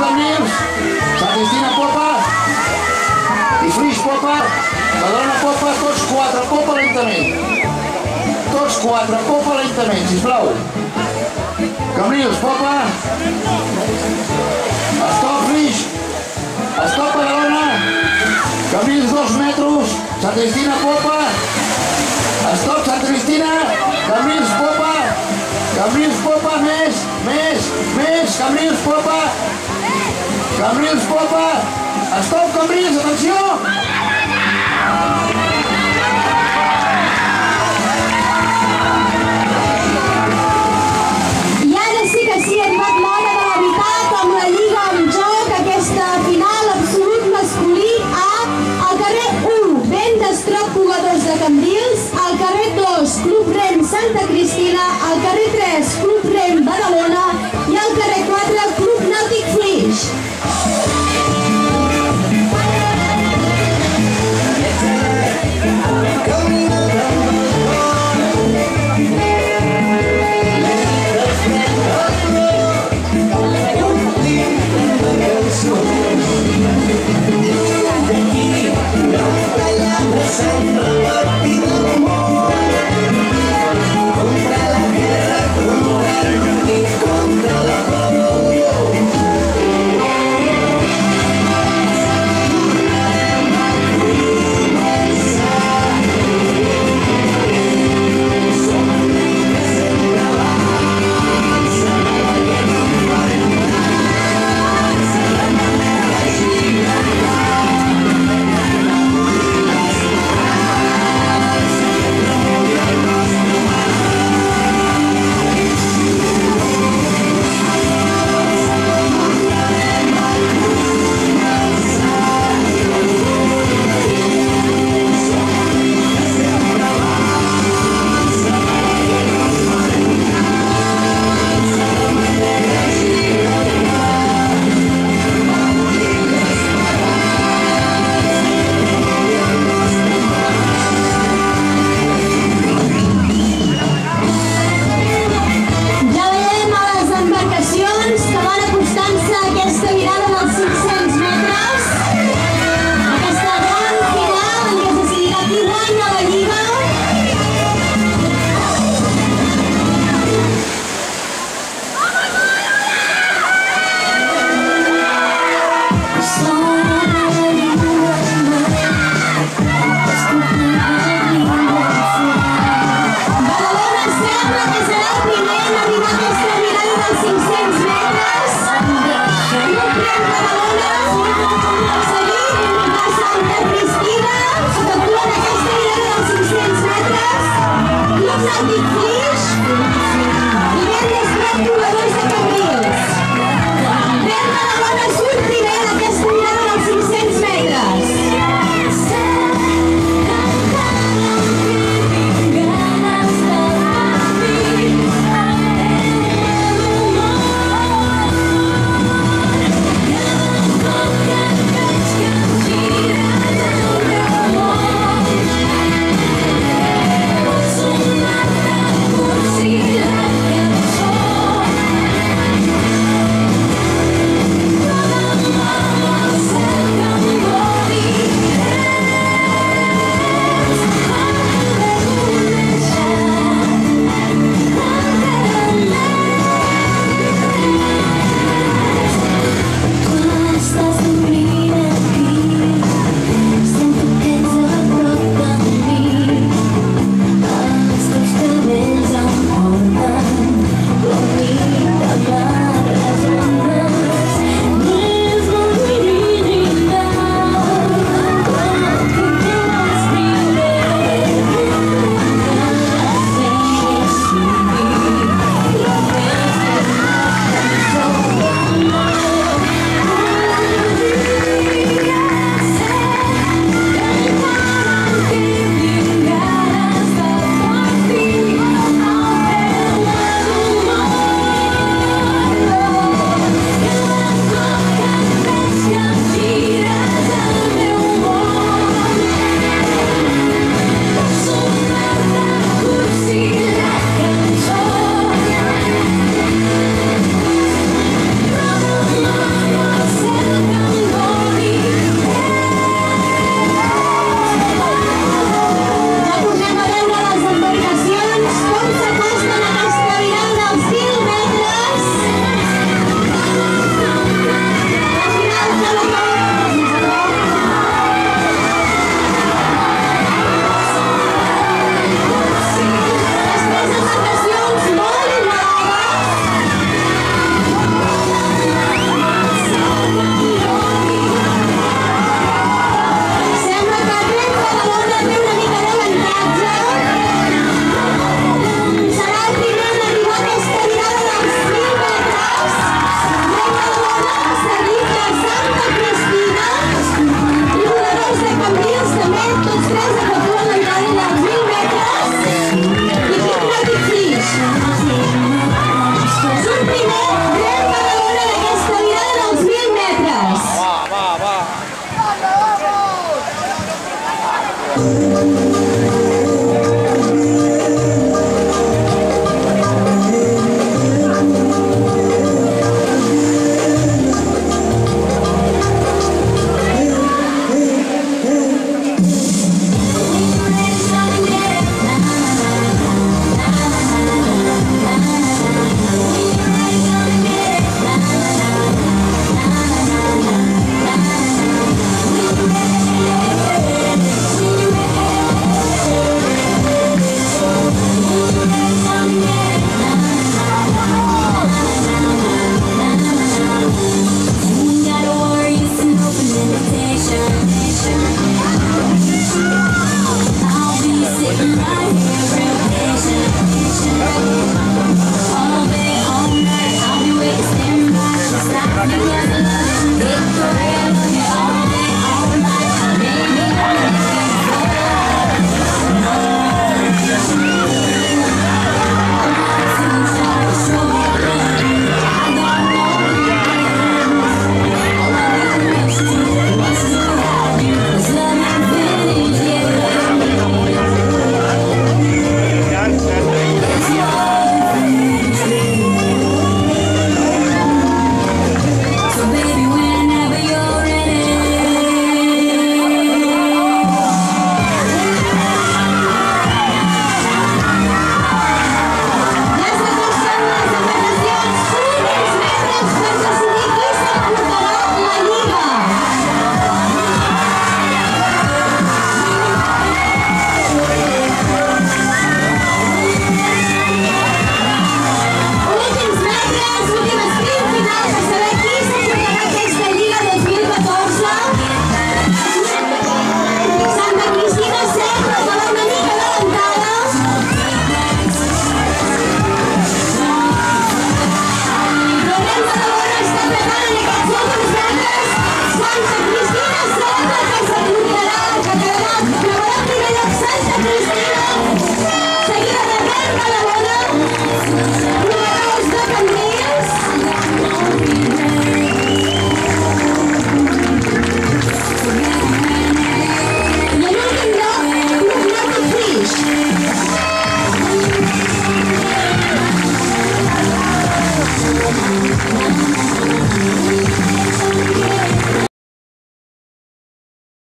Cambrils, Sant Cristina popa i Flix popa, Badalona popa, tots quatre, popa lentament. Tots quatre, popa lentament, sisplau. Cambrils, popa. Stop, Flix. Stop, Badalona. Cambrils 2 metres, Sant Cristina popa. Stop, Sant Cristina. Cambrils popa. Cambrils popa, més. Cambrils popa. Cambrils popa. Stop, Cambrils, atenció. I ara sí que sí, ha arribat l'hora de la veritat amb la Lliga amb Joc, aquesta final absolut masculí al carrer 1, Vent d'Estrop Jugadors de Cambrils, al carrer 2, Club Rem Santa Cristina, al carrer 3, Club Rem Badalona i al carrer 4, Club Nàutic Flix. It's Aplausos.